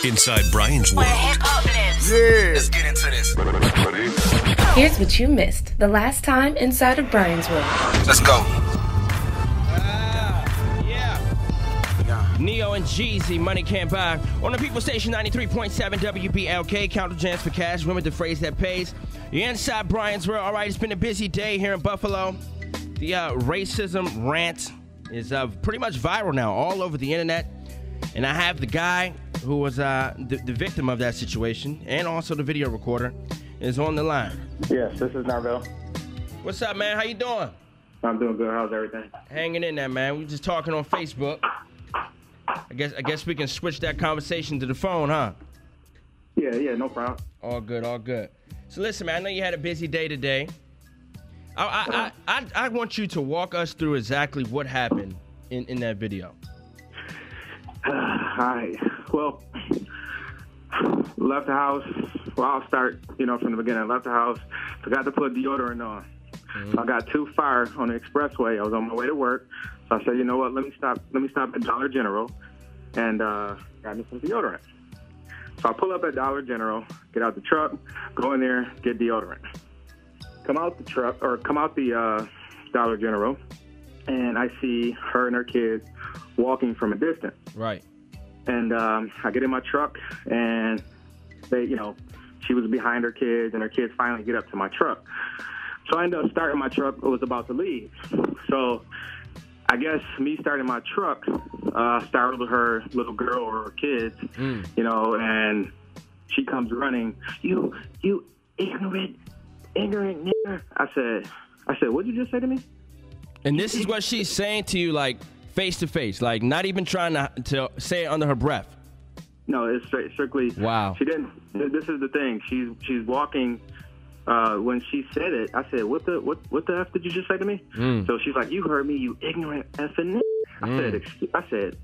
Inside Brian's world. Where hip-hop lives. Yeah. Let's get into this. Here's what you missed the last time inside of Brian's world. Let's go. Neo and Jeezy, Money Can't Buy. On the People Station 93.7 WBLK, Counter Jams for Cash. Remember the phrase that pays. You're inside Brian's world. All right, it's been a busy day here in Buffalo. The racism rant is pretty much viral now, all over the internet. And I have the guy who was the victim of that situation, and also the video recorder, is on the line. Yes, this is Narvell. What's up, man? How you doing? I'm doing good. How's everything? Hanging in there, man. We were just talking on Facebook. I guess we can switch that conversation to the phone, huh? Yeah, no problem. All good, all good. So listen, man, I know you had a busy day today. I want you to walk us through exactly what happened in that video. All right. Well, left the house. Well, I'll start, from the beginning. Left the house. Forgot to put deodorant on. So I got too far on the expressway. I was on my way to work. So I said, you know what? Let me stop at Dollar General and got me some deodorant. So I pull up at Dollar General, get out the truck, go in there, get deodorant. Come out the Dollar General, and I see her and her kids walking from a distance. Right. And I get in my truck, and they, she was behind her kids, and her kids finally get up to my truck. So I ended up starting my truck. I was about to leave. So I guess me starting my truck startled her little girl or her kids, and she comes running. You ignorant nigger. I said, what'd you just say to me? And this is what she's saying to you, like, face to face, like not even trying to say it under her breath. No, it's strictly. Wow. She didn't. This is the thing. She's walking. When she said it, I said, "What the f did you just say to me?" So she's like, "You heard me, you ignorant effing." I said,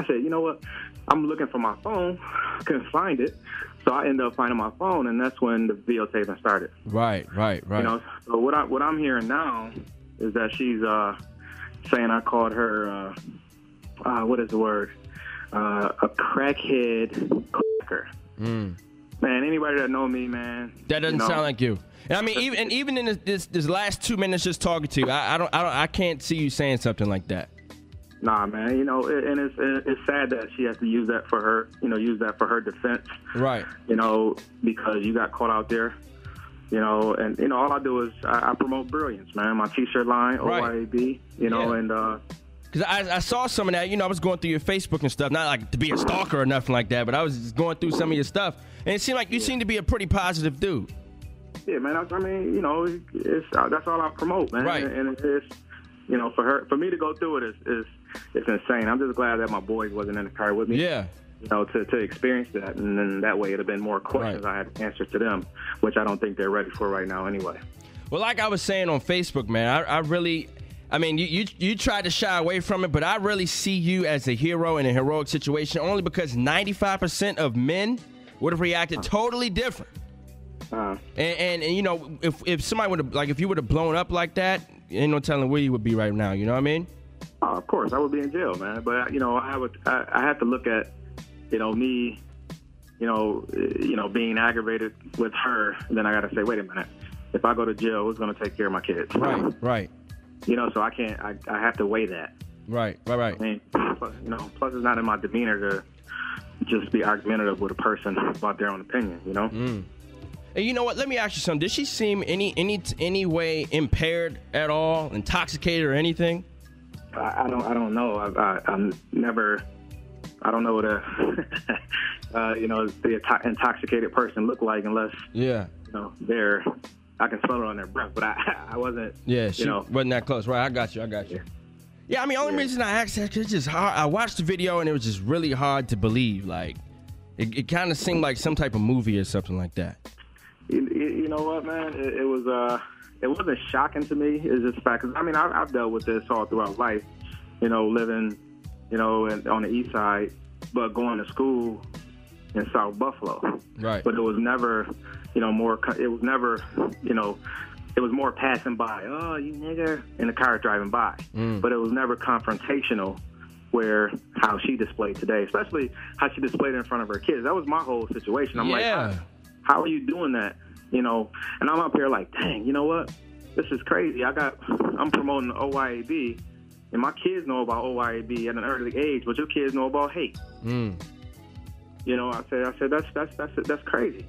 you know what? I'm looking for my phone, couldn't find it, so I ended up finding my phone, and that's when the videotaping started. Right. So what I'm hearing now is that she's saying I called her what is the word? A crackhead cracker. Man, anybody that know me, man, that doesn't sound like you. And I mean, even in this last 2 minutes just talking to you, I can't see you saying something like that. Nah, man, and it's sad that she has to use that for her defense. Right. Because you got caught out there. And all I do is I promote brilliance, man. My T-shirt line, OYAB. And. Because I saw some of that, I was going through your Facebook and stuff, not like to be a stalker or nothing like that, but I was just going through some of your stuff, and it seemed like you seem to be a pretty positive dude. Yeah, man, I mean, that's all I promote, man. Right. And it's, for me to go through it is insane. I'm just glad that my boys wasn't in the car with me. Yeah. To experience that, and then that way it'd have been more questions I had to answer to them, which I don't think they're ready for right now anyway. Well, like I was saying on Facebook, man, I mean, you tried to shy away from it, but I really see you as a hero in a heroic situation only because 95% of men would have reacted totally different. And if somebody would have, like, if you would have blown up like that, ain't no telling where you would be right now. You know what I mean? Of course, I would be in jail, man. But I have to look at, me, being aggravated with her. And then I got to say, wait a minute. If I go to jail, who's going to take care of my kids? Right. So I can't. I have to weigh that. Right. I mean, plus it's not in my demeanor to just be argumentative with a person about their own opinion. And you know what? Let me ask you something. Did she seem any way impaired at all, intoxicated or anything? I don't know. I'm never. I don't know what the intoxicated person look like unless they're. I can smell it on their breath, but I wasn't. Yeah, she wasn't that close. Right, I got you. Yeah, I mean, only reason I asked that because it's just hard. I watched the video and it was just really hard to believe. Like, it kind of seemed like some type of movie or something like that. You know what, man? It was. It wasn't shocking to me. It's just fact. 'Cause, I mean, I've dealt with this all throughout life. Living, on the east side, but going to school in South Buffalo. Right. But it was never, more. It was never, it was more passing by. Oh, you nigger, in the car driving by. But it was never confrontational where how she displayed today, especially how she displayed it in front of her kids. That was my whole situation. I'm like, how are you doing that? You know, and I'm up here like, dang, you know what? This is crazy. I'm promoting OYAB, and my kids know about OYAB at an early age, but your kids know about hate. You know, I said that's crazy.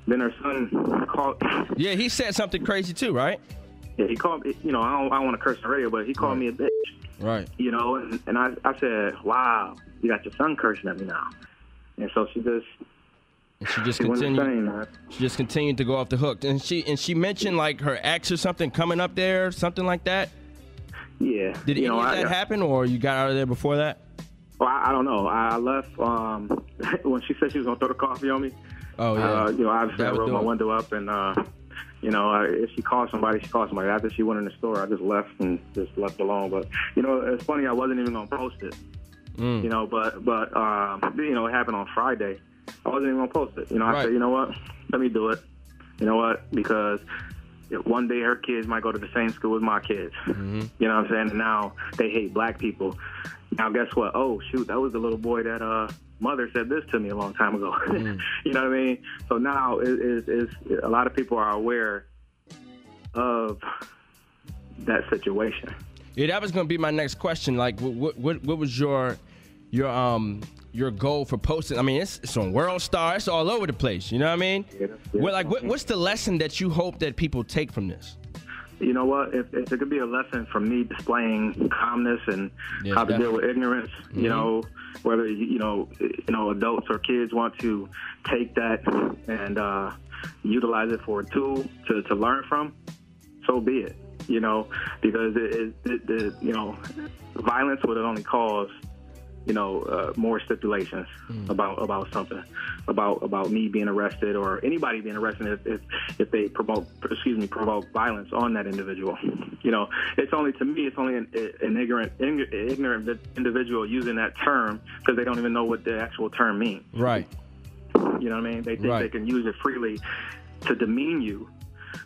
Then her son called. Yeah, he said something crazy too, right? Yeah, he called me. You know, I don't want to curse on the radio, but he called me a bitch. Right. You know, and I said, wow, you got your son cursing at me now. And so she just continued to go off the hook. And she mentioned like her ex or something coming up there, something like that. Yeah. Did any of that happen, or you got out of there before that? Well, I don't know. I left when she said she was gonna throw the coffee on me. Oh yeah. You know, obviously I rolled my window up, and you know, if she called somebody, she called somebody. After she went in the store, I just left and just left alone. But you know, it's funny. I wasn't even gonna post it. You know, but you know, it happened on Friday. I wasn't even gonna post it. You know, I said, you know what? Let me do it. You know what? Because one day her kids might go to the same school as my kids. You know what I'm saying? And now they hate black people. Now guess what? Oh shoot, that was the little boy that mother said this to me a long time ago. You know what I mean? So now is a lot of people are aware of that situation. Yeah, that was gonna be my next question. Like, what was your goal for posting? I mean, it's on World Star. It's all over the place. You know what I mean? Yeah, what's the lesson that you hope that people take from this? You know what? If there could be a lesson from me displaying calmness and how to deal with ignorance, you know, whether you know adults or kids want to take that and utilize it for a tool to learn from, so be it. You know, because you know, violence would only cause, you know, more stipulations about something, about me being arrested or anybody being arrested if they provoke violence on that individual. You know, it's only an ignorant individual using that term because they don't even know what the actual term means. Right. You know what I mean? They think they can use it freely to demean you,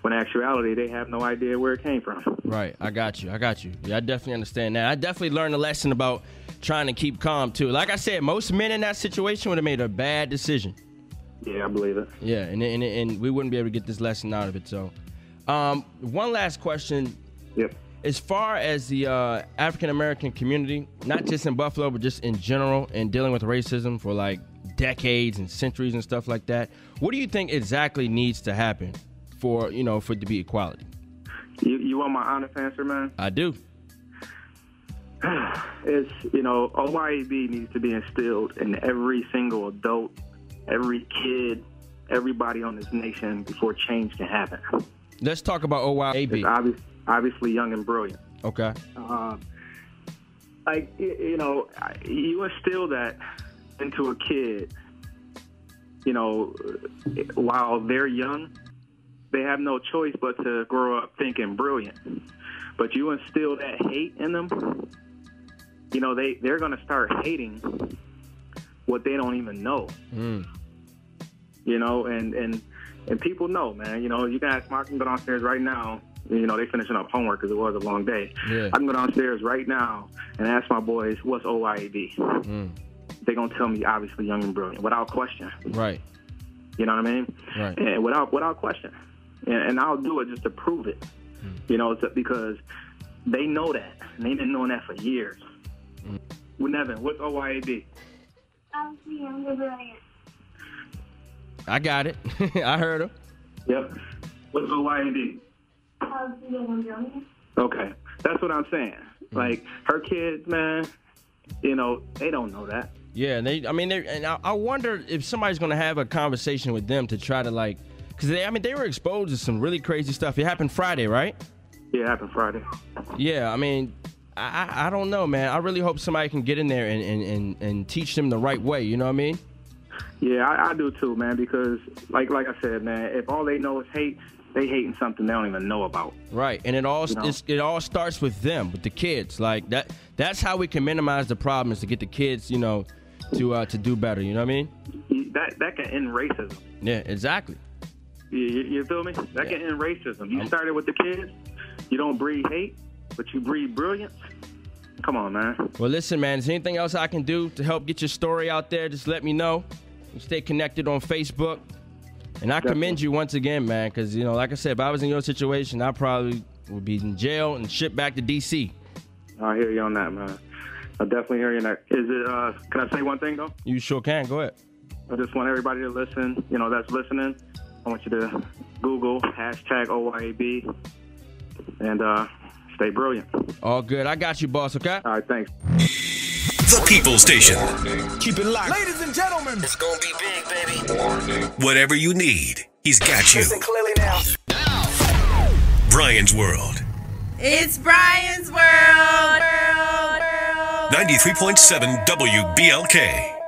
when in actuality they have no idea where it came from. Right. I got you. Yeah, I definitely understand that. I definitely learned a lesson about trying to keep calm too. Like I said, most men in that situation would have made a bad decision. Yeah, I believe it. Yeah, and we wouldn't be able to get this lesson out of it. So, one last question. Yep. As far as the African American community, not just in Buffalo, but just in general, and dealing with racism for like decades and centuries and stuff like that, what do you think exactly needs to happen for it to be equality? You want my honest answer, man? I do. It's, OYAB needs to be instilled in every single adult, every kid, everybody on this nation before change can happen. Let's talk about OYAB. It's obviously young and brilliant. Okay. You instill that into a kid, while they're young, they have no choice but to grow up thinking brilliant. But you instill that hate in them, they're going to start hating what they don't even know. And people know, man. You can ask Mark, I can go downstairs right now. They finishing up homework because it was a long day. Yeah. I can go downstairs right now and ask my boys, what's OYAB? They're going to tell me, obviously, young and brilliant, without question. Right. You know what I mean? Right. And without question. And I'll do it just to prove it. Because they know that. And they've been knowing that for years. Nevin, what's OYAB? Obviously, young and brilliant. I got it. I heard him. Yep. What's OYAB? Obviously, young and brilliant. Okay. That's what I'm saying. Like, her kids, man, they don't know that. Yeah, and I wonder if somebody's going to have a conversation with them to try to, because they were exposed to some really crazy stuff. It happened Friday, right? Yeah, it happened Friday. Yeah, I don't know, man. I really hope somebody can get in there and teach them the right way, you know what I mean? Yeah, I do too, man, because like I said, man, if all they know is hate, they hating something they don't even know about. Right, and it all starts with them, with the kids. Like that's how we can minimize the problem, is to get the kids, to do better, you know what I mean? That can end racism. Yeah, exactly. You feel me? That can end racism. You started with the kids. You don't breed hate, but you breed brilliance. Come on, man. Well, listen, man, is there anything else I can do to help get your story out there? Just let me know. You stay connected on Facebook. And I commend you once again, man, because, you know, like I said, if I was in your situation, I probably would be in jail and shipped back to D.C. I hear you on that, man. I definitely hear you on that. Is it, can I say one thing, though? You sure can. Go ahead. I just want everybody to listen, you know, that's listening. I want you to Google #OYAB and stay brilliant. All good. I got you, boss, okay? All right, thanks. The People Station. Keep it locked. Ladies and gentlemen. It's gonna be big, baby. Whatever you need, he's got you. Listen clearly now. Brian's World. It's Brian's World. 93.7 WBLK.